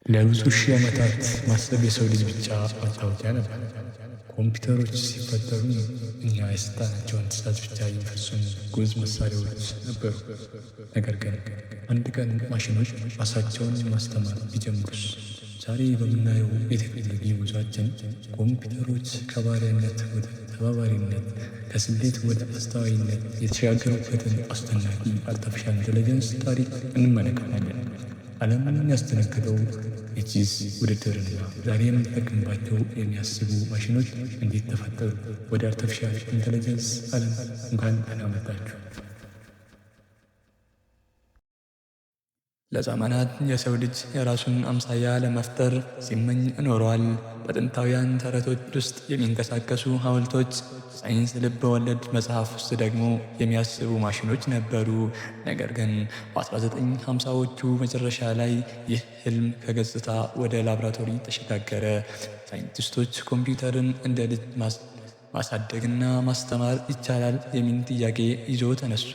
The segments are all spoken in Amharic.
ለብዙ ሺህ ዓመታት ማሰብ የሰው ልጅ ብቻ መታወቂያ ነበር። ኮምፒውተሮች ሲፈጠሩ እኛ የሰጠናቸውን ትዕዛዝ ብቻ የሚፈጽሙ ግዑዝ መሳሪያዎች ነበሩ። ነገር ግን አንድ ቀን ማሽኖች ራሳቸውን ማስተማር ቢጀምሩስ? ዛሬ በምናየው የቴክኖሎጂ ጉዟችን ኮምፒውተሮች ከባሪያነት ወደ ተባባሪነት፣ ከስሌት ወደ አስተዋይነት የተሸጋገሩበትን አስደናቂ አርቲፊሻል ኢንተለጀንስ ታሪክ እንመለከታለን። ዓለምን ያስደነገጠው የቺዝ ውድድርና ዛሬ የምንጠቀምባቸው የሚያስቡ ማሽኖች እንዴት ተፈጠሩ? ወደ አርቲፊሻል ኢንተለጀንስ ዓለም እንኳን ደህና መጣችሁ። ለዘመናት የሰው ልጅ የራሱን አምሳያ ለመፍጠር ሲመኝ ኖሯል። በጥንታውያን ተረቶች ውስጥ የሚንቀሳቀሱ ሐውልቶች፣ ሳይንስ ልብ ወለድ መጽሐፍ ውስጥ ደግሞ የሚያስቡ ማሽኖች ነበሩ። ነገር ግን በ1950ዎቹ መጨረሻ ላይ ይህ ህልም ከገጽታ ወደ ላብራቶሪ ተሸጋገረ። ሳይንቲስቶች ኮምፒውተርን እንደ ልጅ ማሳደግና ማስተማር ይቻላል የሚል ጥያቄ ይዞ ተነሱ።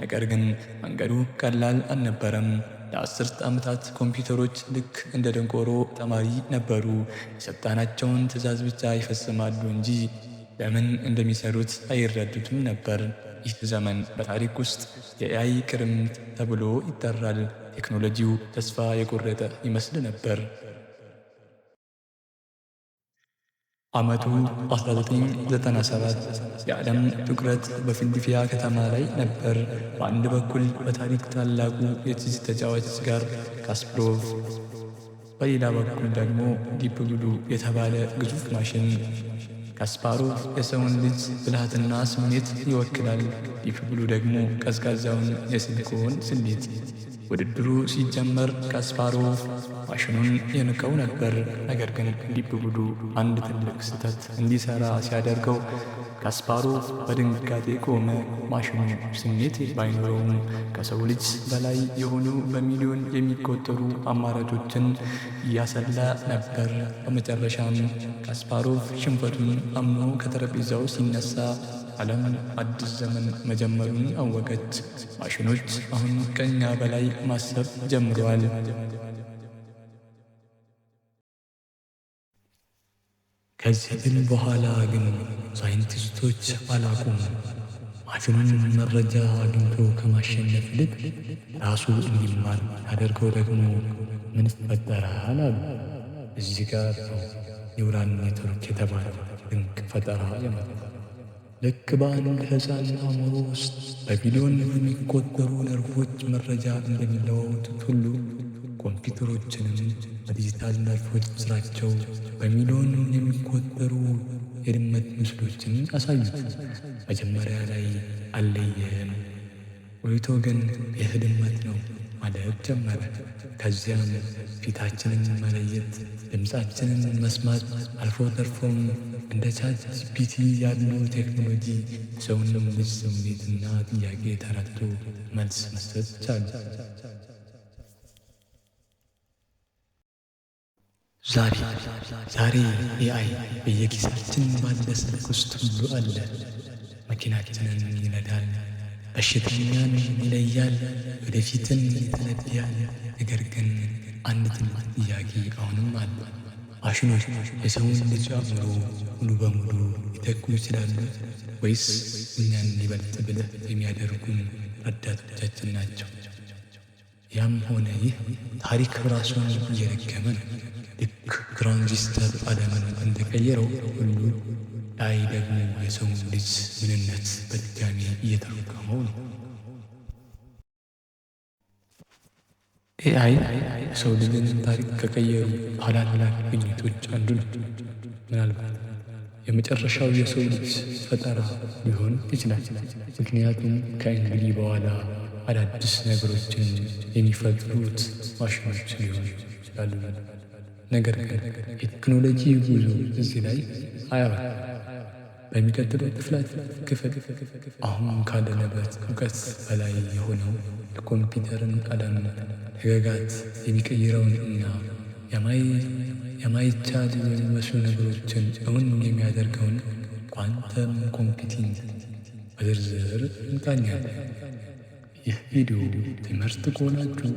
ነገር ግን መንገዱ ቀላል አልነበረም። ለ10 ዓመታት ኮምፒውተሮች ልክ እንደ ደንቆሮ ተማሪ ነበሩ። የሰጣናቸውን ትዕዛዝ ብቻ ይፈጽማሉ እንጂ ለምን እንደሚሰሩት አይረዱትም ነበር። ይህ ዘመን በታሪክ ውስጥ የኤአይ ክርምት ተብሎ ይጠራል። ቴክኖሎጂው ተስፋ የቆረጠ ይመስል ነበር። ዓመቱ 1997 የዓለም ትኩረት በፊላዴልፊያ ከተማ ላይ ነበር። በአንድ በኩል በታሪክ ታላቁ የቺዝ ተጫዋች ጋር ካስፓሮቭ፣ በሌላ በኩል ደግሞ ዲፕ ብሉ የተባለ ግዙፍ ማሽን። ካስፓሮቭ የሰውን ልጅ ብልሃትና ስሜት ይወክላል። ዲፕ ብሉ ደግሞ ቀዝቃዛውን የሲሊኮን ስሌት። ውድድሩ ሲጀመር ካስፓሮቭ ማሽኑን የንቀው ነበር። ነገር ግን ዲፕ ብሉ አንድ ትልቅ ስህተት እንዲሠራ ሲያደርገው ካስፓሮቭ በድንጋጤ ቆመ። ማሽኑ ስሜት ባይኖረውም ከሰው ልጅ በላይ የሆኑ በሚሊዮን የሚቆጠሩ አማራጮችን እያሰላ ነበር። በመጨረሻም ካስፓሮቭ ሽንፈቱን አምኖ ከጠረጴዛው ሲነሳ ዓለም አዲስ ዘመን መጀመሩን አወቀች። ማሽኖች አሁን ከእኛ በላይ ማሰብ ጀምረዋል። ከዚህ ግን በኋላ ግን ሳይንቲስቶች አላቁም። ማሽኑን መረጃ አግኝቶ ከማሸነፍ ይልቅ ራሱ እንዲማር ያደርገው ደግሞ ምን ይፈጠራል አሉ። እዚህ ጋር ነው ኒውራል ኔትወርክ የተባለው ድንቅ ፈጠራ የመጣው። ልክ በአንድ ሕፃን አእምሮ ውስጥ በቢሊዮን የሚቆጠሩ ነርቮች መረጃ እንደሚለዋወጡት ሁሉ ኮምፒውተሮችንም በዲጂታል ነርቮች ስራቸው በሚሊዮን የሚቆጠሩ የድመት ምስሎችን አሳዩት። መጀመሪያ ላይ አልለየም፣ ቆይቶ ግን ይህ ድመት ነው ማለት ጀመረ። ከዚያም ፊታችንን መለየት፣ ድምፃችንን መስማት፣ አልፎ ተርፎም እንደ ቻት ጂፒቲ ያሉ ቴክኖሎጂ ሰውንም ልጅ ስሜትና ጥያቄ ተረድቶ መልስ መስጠት ቻለ። ዛሬ ኤአይ በየኪሳችን ባለ ስልክ ውስጥ ሁሉ አለ። መኪናችንን ይነዳል፣ በሽተኛን ይለያል፣ ወደፊትን ይተነብያል። ነገር ግን አንድ ትልቅ ጥያቄ አሁንም አለ። ማሽኖች የሰውን ልጅ አእምሮ ሙሉ በሙሉ ሊተኩ ይችላሉ ወይስ እኛን ይበልጥ ብልህ የሚያደርጉን ረዳቶቻችን ናቸው? ያም ሆነ ይህ ታሪክ ራሱን እየረገመ ነው። ልክ ትራንዚስተር ዓለምን እንደቀየረው ሁሉ ኤአይ ደግሞ የሰውን ልጅ ምንነት በድጋሚ እየተረጎመው ነው። ኤአይ የሰው ልጅን ታሪክ ከቀየሩ ታላላቅ ግኝቶች አንዱ ነው። ምናልባት የመጨረሻው የሰው ልጅ ፈጠራ ሊሆን ይችላል። ምክንያቱም ከእንግዲህ በኋላ አዳዲስ ነገሮችን የሚፈጥሩት ማሽኖች ሊሆኑ ይችላሉ። ነገር ግን የቴክኖሎጂ ጉዞ እዚህ ላይ አያበቃም። በሚቀጥለው ክፍል አሁን ካለንበት እውቀት በላይ የሆነው የኮምፒውተርን ዓለም ሕግጋት የሚቀይረውን እና የማይቻል የሚመስሉ ነገሮችን እውን የሚያደርገውን ኳንተም ኮምፒውቲንግ በዝርዝር እንቃኛለን። ይህ ቪዲዮ ትምህርት ከሆናችሁ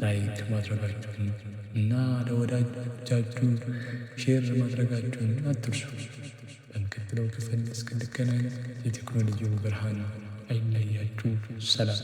ላይክ ማድረጋችሁን እና ለወዳጆቻችሁ ሼር ማድረጋችሁን አትርሱ። በሚቀጥለው ክፍል እስክንገናኝ የቴክኖሎጂው ብርሃን አይለያችሁ። ሰላም።